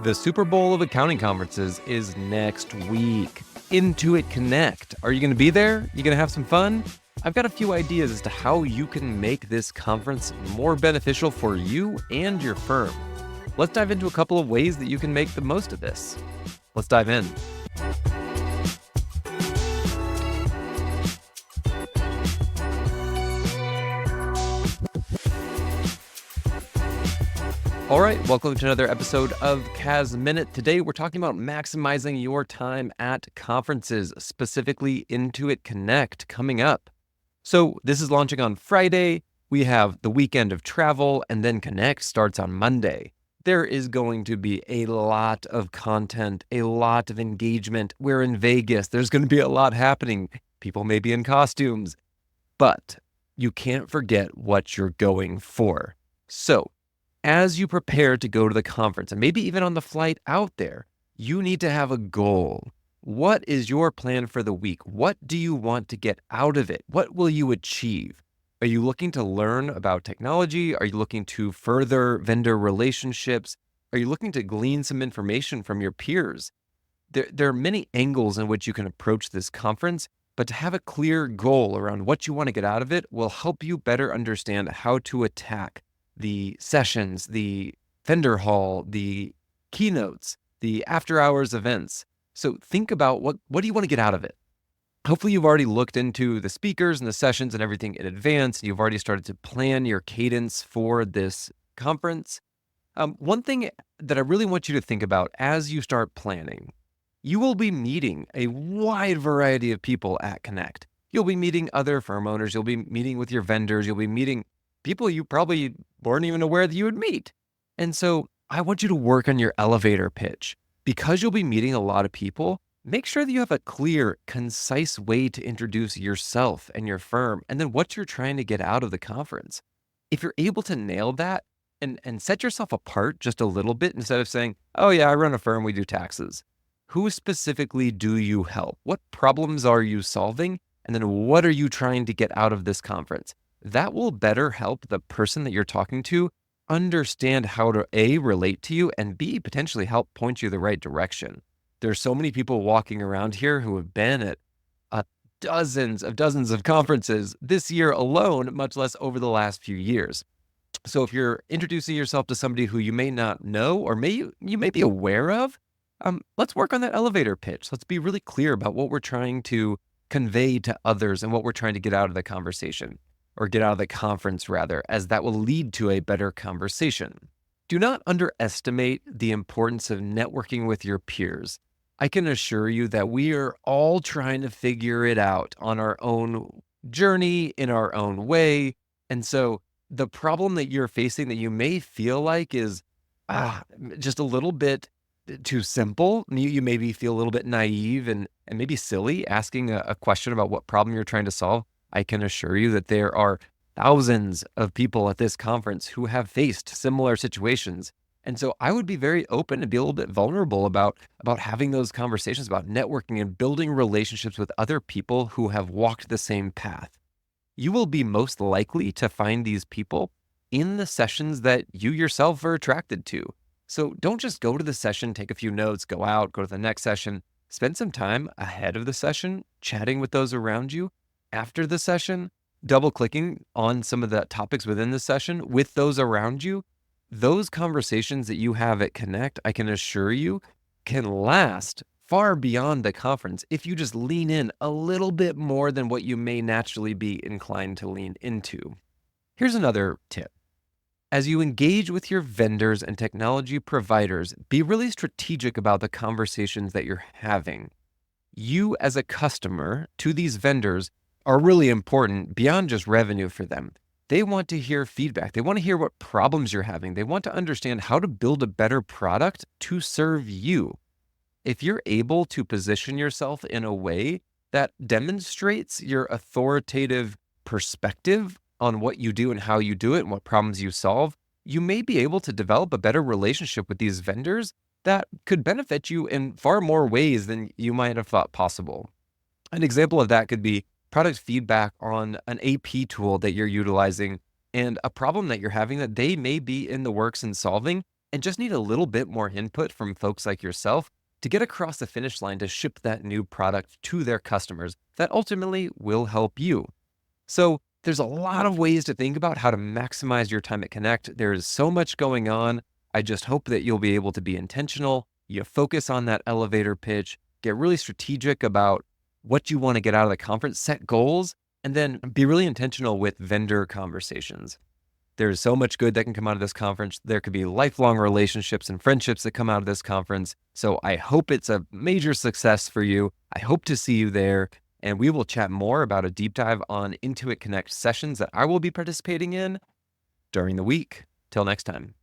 The Super Bowl of accounting conferences is next week. Intuit Connect. Are you going to be there? You going to have some fun? I've got a few ideas as to how you can make this conference more beneficial for you and your firm. Let's dive into a couple of ways that you can make the most of this. Let's dive in. All right, welcome to another episode of CAS Minute. Today, we're talking about maximizing your time at conferences, specifically Intuit Connect coming up. So this is launching on Friday. We have the weekend of travel, and then Connect starts on Monday. There is going to be a lot of content, a lot of engagement. We're in Vegas. There's going to be a lot happening. People may be in costumes, but you can't forget what you're going for. So as you prepare to go to the conference, and maybe even on the flight out there, you need to have a goal. What is your plan for the week? What do you want to get out of it? What will you achieve? Are you looking to learn about technology? Are you looking to further vendor relationships? Are you looking to glean some information from your peers? There are many angles in which you can approach this conference, but to have a clear goal around what you want to get out of it will help you better understand how to attack the sessions, the vendor hall, the keynotes, the after hours events. So think about what do you want to get out of it? Hopefully you've already looked into the speakers and the sessions and everything in advance. You've already started to plan your cadence for this conference. One thing that I really want you to think about as you start planning, you will be meeting a wide variety of people at Connect. You'll be meeting other firm owners. You'll be meeting with your vendors. You'll be meeting people you probably weren't even aware that you would meet. And so I want you to work on your elevator pitch. Because you'll be meeting a lot of people, make sure that you have a clear, concise way to introduce yourself and your firm, and then what you're trying to get out of the conference. If you're able to nail that and set yourself apart just a little bit, instead of saying, oh yeah, I run a firm, we do taxes. Who specifically do you help? What problems are you solving? And then what are you trying to get out of this conference? That will better help the person that you're talking to understand how to A, relate to you, and B, potentially help point you the right direction. There's so many people walking around here who have been at dozens of conferences this year alone, much less over the last few years. So if you're introducing yourself to somebody who you may not know or you may be aware of, let's work on that elevator pitch. Let's be really clear about what we're trying to convey to others and what we're trying to get out of the conversation. Or get out of the conference rather, as that will lead to a better conversation. Do not underestimate the importance of networking with your peers. I can assure you that we are all trying to figure it out on our own journey, in our own way. And so the problem that you're facing that you may feel like is just a little bit too simple. You maybe feel a little bit naive and maybe silly asking a question about what problem you're trying to solve. I can assure you that there are thousands of people at this conference who have faced similar situations. And so I would be very open and be a little bit vulnerable about having those conversations, about networking and building relationships with other people who have walked the same path. You will be most likely to find these people in the sessions that you yourself are attracted to. So don't just go to the session, take a few notes, go out, go to the next session. Spend some time ahead of the session, chatting with those around you. After the session, double-clicking on some of the topics within the session with those around you. Those conversations that you have at Connect, I can assure you, can last far beyond the conference if you just lean in a little bit more than what you may naturally be inclined to lean into. Here's another tip. As you engage with your vendors and technology providers, be really strategic about the conversations that you're having. You as a customer to these vendors are really important beyond just revenue for them. They want to hear feedback. They want to hear what problems you're having. They want to understand how to build a better product to serve you. If you're able to position yourself in a way that demonstrates your authoritative perspective on what you do and how you do it and what problems you solve, you may be able to develop a better relationship with these vendors that could benefit you in far more ways than you might have thought possible. An example of that could be product feedback on an AP tool that you're utilizing and a problem that you're having that they may be in the works and solving. and just need a little bit more input from folks like yourself to get across the finish line to ship that new product to their customers that ultimately will help you. So there's a lot of ways to think about how to maximize your time at Connect. There is so much going on. I just hope that you'll be able to be intentional. You focus on that elevator pitch, get really strategic about what you want to get out of the conference, set goals, and then be really intentional with vendor conversations. There's so much good that can come out of this conference. There could be lifelong relationships and friendships that come out of this conference. So I hope it's a major success for you. I hope to see you there. And we will chat more about a deep dive on Intuit Connect sessions that I will be participating in during the week. Till next time.